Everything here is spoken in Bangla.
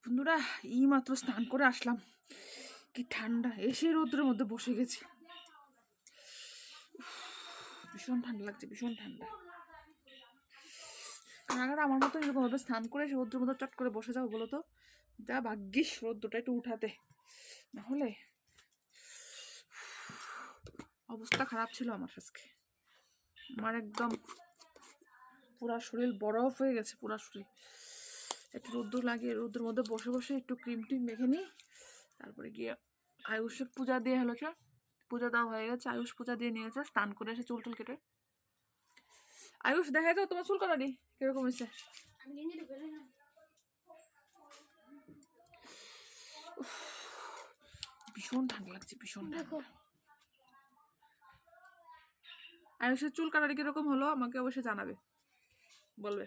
বন্ধুরা এই মাত্র স্নান করে আসলাম, কি ঠান্ডা, এসে রোদ্রের মধ্যে বসে গেছি, ভীষণ ঠান্ডা লাগছে, ভীষণ ঠান্ডা। রানাঘাট আমার মতো এরকম ভাবে স্নান করে এসে রোদ্রের মধ্যে চট করে বসে যাও বলো তো, যা ভাগ্যিস রোদ্রটা একটু উঠাতে, নাহলে অবস্থা খারাপ ছিল আমার আজকে। আমার একদম পুরা শরীর বরফ হয়ে গেছে, পুরা শরীর। একটু রোদ্দুর লাগিয়ে রোদ্দুর মধ্যে বসে বসে একটু ক্রিম টিম মেখে নিই, তারপরে গিয়ে আয়ুষের পূজা দিয়ে হলো, পূজা দেওয়া হয়ে গেছে, আয়ুষ পূজা দিয়ে নিয়েছে, স্নান করে এসে চুল টুল কেটে। আয়ুষ দেখা যাও তোমার চুল কাটানি কিরকম হয়েছে? ভীষণ ঠান্ডা লাগছে, ভীষণ ঠান্ডা। আয়ুষের চুল কাটানি কিরকম হলো আমাকে অবশ্যই জানাবে, বলবে।